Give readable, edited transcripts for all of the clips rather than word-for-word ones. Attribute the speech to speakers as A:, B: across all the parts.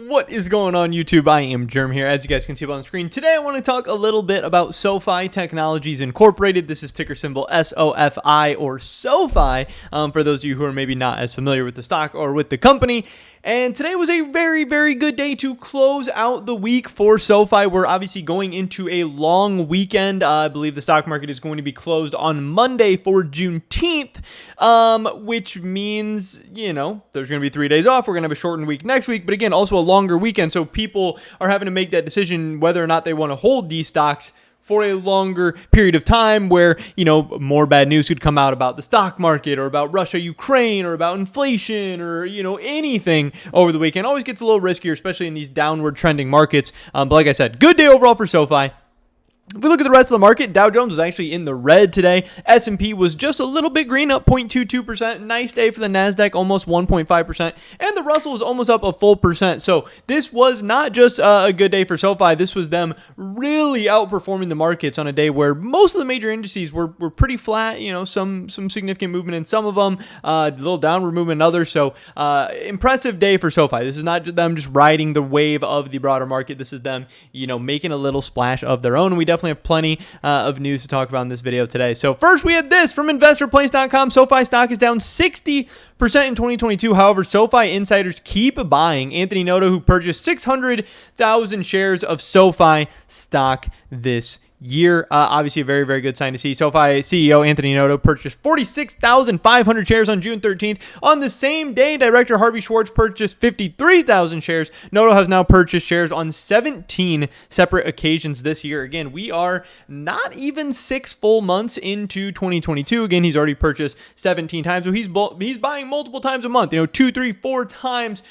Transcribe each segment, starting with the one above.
A: What is going on, YouTube? I am Germ here, as you guys can see up on the screen. Today I want to talk a little bit about Sofi Technologies Incorporated. This is ticker symbol SOFI or Sofi, for those of you who are maybe not as familiar with the stock or with the company. And today was a very, very good day to close out the week for Sofi. We're obviously going into a long weekend. I believe the stock market is going to be closed on Monday for Juneteenth, which means, you know, there's going to be 3 days off. We're going to have a shortened week next week, but again, also a longer weekend. So people are having to make that decision whether or not they want to hold these stocks for a longer period of time where, you know, more bad news could come out about the stock market or about Russia, Ukraine, or about inflation or, you know, anything over the weekend. Always gets a little riskier, especially in these downward trending markets. But like I said, good day overall for Sofi. If we look at the rest of the market, Dow Jones was actually in the red today. S&P was just a little bit green, up 0.22%. Nice day for the NASDAQ, almost 1.5%. And the Russell was almost up a full percent. So this was not just a good day for Sofi. This was them really outperforming the markets on a day where most of the major indices were pretty flat. You know, some significant movement in some of them, a little downward movement in others. So impressive day for Sofi. This is not them just riding the wave of the broader market. This is them, you know, making a little splash of their own. We definitely have plenty of news to talk about in this video today. So first we had this from investorplace.com. Sofi stock is down 60% in 2022. However, Sofi insiders keep buying. Anthony Noto, who purchased 600,000 shares of Sofi stock this year. Obviously a very, very good sign to see. Sofi CEO Anthony Noto purchased 46,500 shares on June 13th. On the same day, director Harvey Schwartz purchased 53,000 shares. Noto has now purchased shares on 17 separate occasions this year. Again, we are not even 6 full months into 2022. Again, he's already purchased 17 times. So he's buying multiple times a month, you know, 2, 3, 4 times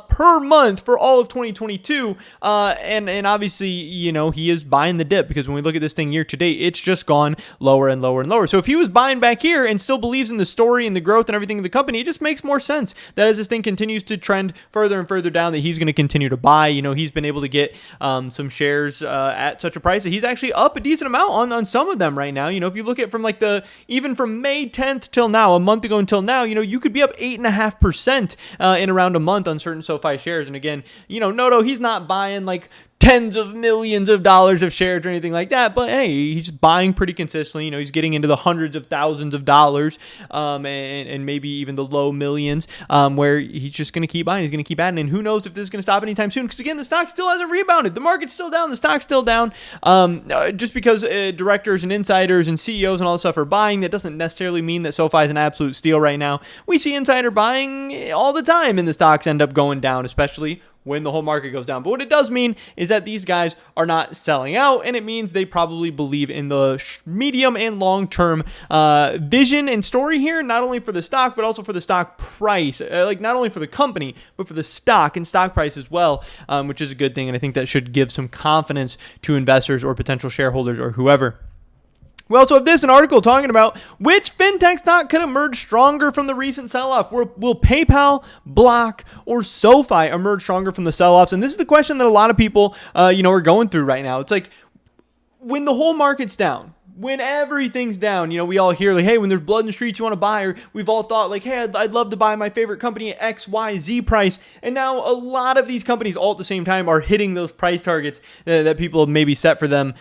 A: per month for all of 2022. And obviously, you know, he is buying the dip, because when we look at this thing year to date, it's just gone lower and lower and lower. So if he was buying back here and still believes in the story and the growth and everything of the company, it just makes more sense that as this thing continues to trend further and further down, that he's going to continue to buy. You know, he's been able to get some shares at such a price that he's actually up a decent amount on some of them right now. You know, if you look at from like even from May 10th till now, a month ago until now, you know, you could be up 8.5% in around a month on certain Sofi shares. And again, you know, Noto, he's not buying like tens of millions of dollars of shares or anything like that, but hey, he's buying pretty consistently. You know, he's getting into the hundreds of thousands of dollars, and maybe even the low millions, where he's just going to keep buying. He's going to keep adding, and who knows if this is going to stop anytime soon, because again, the stock still hasn't rebounded. The market's still down. The stock's still down. Just because directors and insiders and CEOs and all this stuff are buying, that doesn't necessarily mean that Sofi is an absolute steal right now. We see insider buying all the time, and the stocks end up going down, especially when the whole market goes down. But what it does mean is that these guys are not selling out, and it means they probably believe in the medium and long-term vision and story here, not only for the stock, but also for the stock price. Like not only for the company, but for the stock and stock price as well, which is a good thing, and I think that should give some confidence to investors or potential shareholders or whoever. We also have an article talking about which fintech stock could emerge stronger from the recent sell-off. Will PayPal, Block, or Sofi emerge stronger from the sell-offs? And this is the question that a lot of people, are going through right now. It's like, when the whole market's down, when everything's down, you know, we all hear like, hey, when there's blood in the streets, you want to buy, or we've all thought like, hey, I'd love to buy my favorite company at XYZ price. And now a lot of these companies all at the same time are hitting those price targets that people have maybe set for them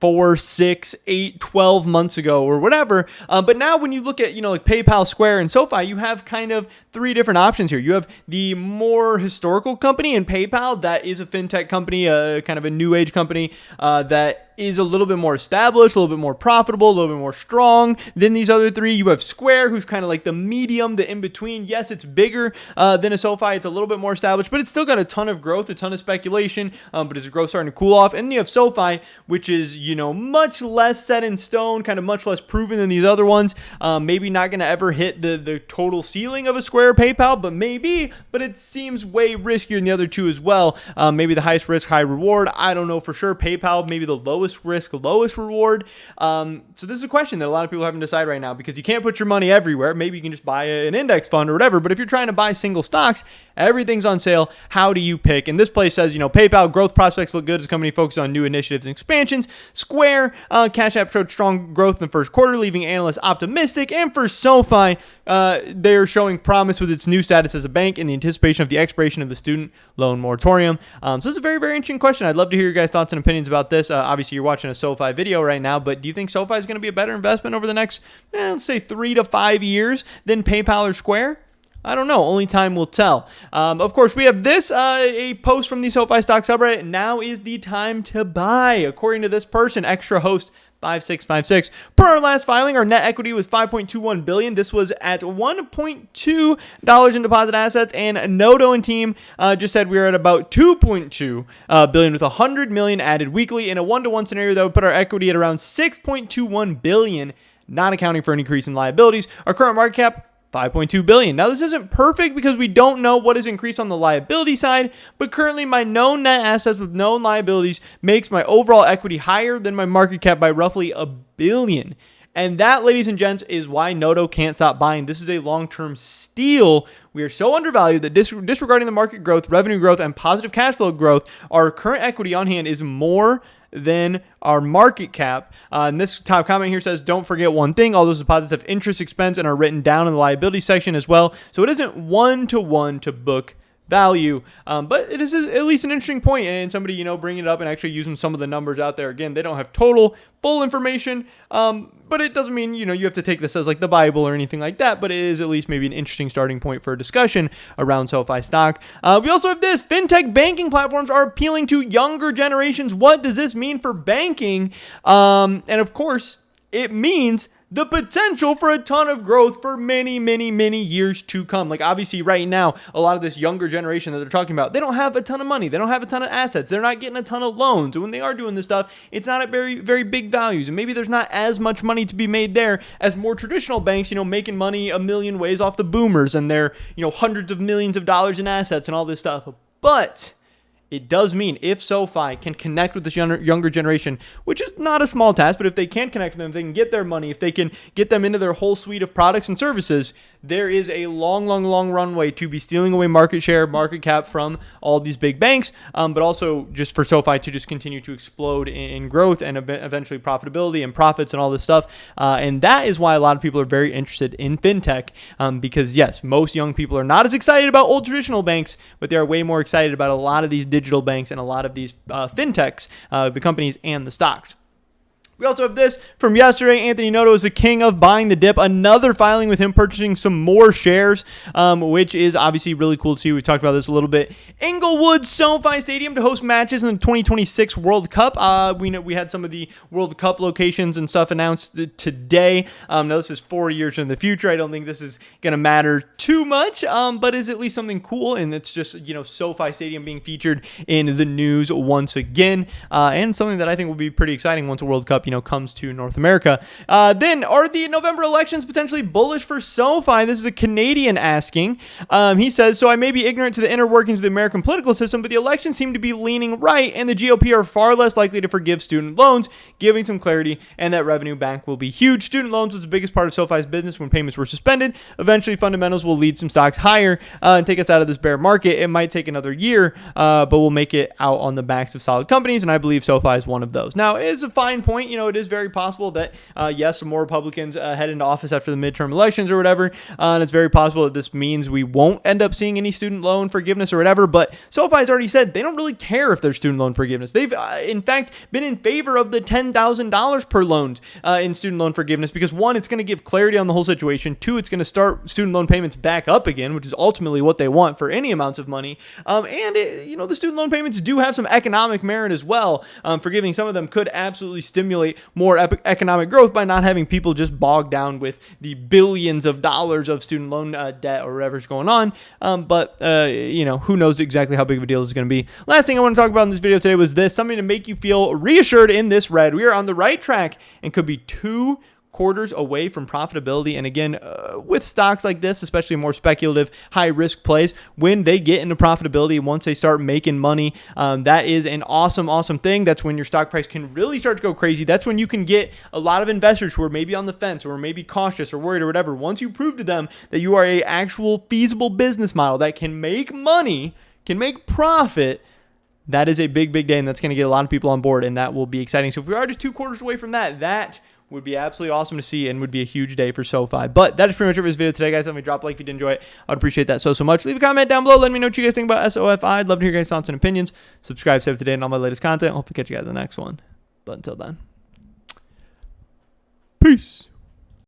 A: 4, 6, 8, 12 months ago or whatever. But now when you look at, you know, like PayPal, Square, and Sofi, you have kind of 3 different options here. You have the more historical company in PayPal that is a fintech company, kind of a new age company that is a little bit more established, a little bit more profitable, a little bit more strong than these other 3. You have Square, who's kind of like the medium, the in-between. Yes, it's bigger than a Sofi. It's a little bit more established, but it's still got a ton of growth, a ton of speculation, but is the growth starting to cool off? And then you have Sofi, which is, you know, much less set in stone, kind of much less proven than these other ones. Maybe not going to ever hit the total ceiling of a Square or PayPal, but maybe, but it seems way riskier than the other 2 as well. Maybe the highest risk, high reward. I don't know for sure. PayPal, maybe the lowest lowest risk, lowest reward. So this is a question that a lot of people haven't decided right now, because you can't put your money everywhere. Maybe you can just buy an index fund or whatever, but if you're trying to buy single stocks, everything's on sale. How do you pick? And this place says, PayPal growth prospects look good as a company focused on new initiatives and expansions. Square, Cash App showed strong growth in the first quarter, leaving analysts optimistic. And for SoFi, they're showing promise with its new status as a bank in the anticipation of the expiration of the student loan moratorium. So this is a very, very interesting question. I'd love to hear your guys' thoughts and opinions about this. Obviously, you're watching a SoFi video right now, but do you think SoFi is going to be a better investment over the next, let's say, 3 to 5 years than PayPal or Square? I don't know. Only time will tell. Of course, we have this, a post from the SoFi stock subreddit. Now is the time to buy. According to this person, extra host 5656. Per our last filing, our net equity was $5.21 billion. This was at $1.2 in deposit assets, and Noto and team just said we were at about $2.2 billion with $100 million added weekly. In a 1-to-1 scenario, that would put our equity at around $6.21 billion, not accounting for an increase in liabilities. Our current market cap, $5.2 billion. Now, this isn't perfect because we don't know what is increased on the liability side, but currently my known net assets with known liabilities makes my overall equity higher than my market cap by roughly $1 billion. And that, ladies and gents, is why Noto can't stop buying. This is a long-term steal. We are so undervalued that disregarding the market growth, revenue growth, and positive cash flow growth, our current equity on hand is more than our market cap. And this top comment here says, don't forget one thing, all those deposits have interest expense and are written down in the liability section as well. So it isn't 1-to-1 to book value, but it is at least an interesting point, and somebody, bringing it up and actually using some of the numbers out there. Again, they don't have full information, but it doesn't mean, you have to take this as like the Bible or anything like that, but it is at least maybe an interesting starting point for a discussion around SoFi stock. We also have this: fintech banking platforms are appealing to younger generations. What does this mean for banking? And of course, it means the potential for a ton of growth for many, many, many years to come. Like, obviously right now, a lot of this younger generation that they're talking about, they don't have a ton of money. They don't have a ton of assets. They're not getting a ton of loans. And when they are doing this stuff, it's not at very, very big values. And maybe there's not as much money to be made there as more traditional banks, making money a million ways off the boomers and their, hundreds of millions of dollars in assets and all this stuff. But it does mean if SoFi can connect with this younger generation, which is not a small task, but if they can connect with them, if they can get their money, if they can get them into their whole suite of products and services, there is a long, long, long runway to be stealing away market share, market cap from all these big banks, but also just for SoFi to just continue to explode in growth and eventually profitability and profits and all this stuff. And that is why a lot of people are very interested in fintech, because yes, most young people are not as excited about old traditional banks, but they are way more excited about a lot of these digital banks and a lot of these fintechs, the companies and the stocks. We also have this from yesterday. Anthony Noto is the king of buying the dip. Another filing with him purchasing some more shares, which is obviously really cool to see. We talked about this a little bit. Inglewood SoFi Stadium to host matches in the 2026 World Cup. We had some of the World Cup locations and stuff announced today. Now, this is 4 years in the future. I don't think this is going to matter too much, but is at least something cool. And it's just, SoFi Stadium being featured in the news once again, and something that I think will be pretty exciting once the World Cup comes to North America. Then, are the November elections potentially bullish for SoFi? This is a Canadian asking. He says, so I may be ignorant to the inner workings of the American political system, but the elections seem to be leaning right, and the GOP are far less likely to forgive student loans, giving some clarity, and that revenue back will be huge. Student loans was the biggest part of SoFi's business when payments were suspended. Eventually, fundamentals will lead some stocks higher and take us out of this bear market. It might take another year, but we'll make it out on the backs of solid companies, and I believe SoFi is one of those. Now, it is a fine point. It is very possible that, yes, some more Republicans head into office after the midterm elections or whatever, and it's very possible that this means we won't end up seeing any student loan forgiveness or whatever, but SoFi has already said they don't really care if there's student loan forgiveness. They've, in fact, been in favor of the $10,000 per loan in student loan forgiveness because, one, it's going to give clarity on the whole situation. Two, it's going to start student loan payments back up again, which is ultimately what they want for any amounts of money. And, the student loan payments do have some economic merit as well. Forgiving some of them could absolutely stimulate more economic growth by not having people just bogged down with the billions of dollars of student loan debt or whatever's going on. But who knows exactly how big of a deal this is going to be. Last thing I want to talk about in this video today was this, something to make you feel reassured in this red. We are on the right track and could be 2 quarters away from profitability. And again, with stocks like this, especially more speculative, high risk plays, when they get into profitability, once they start making money, that is an awesome thing. That's when your stock price can really start to go crazy. That's when you can get a lot of investors who are maybe on the fence or maybe cautious or worried or whatever. Once you prove to them that you are a actual feasible business model that can make money, can make profit, that is a big day, and that's going to get a lot of people on board, and that will be exciting. So if we are just 2 quarters away from that, that would be absolutely awesome to see and would be a huge day for SoFi. But that is pretty much it for this video today, guys. Let me drop a like if you did enjoy it. I'd appreciate that so much. Leave a comment down below. Let me know what you guys think about SOFI. I'd love to hear your guys' thoughts and opinions. Subscribe, save today, and all my latest content. Hope to catch you guys in the next one. But until then, peace.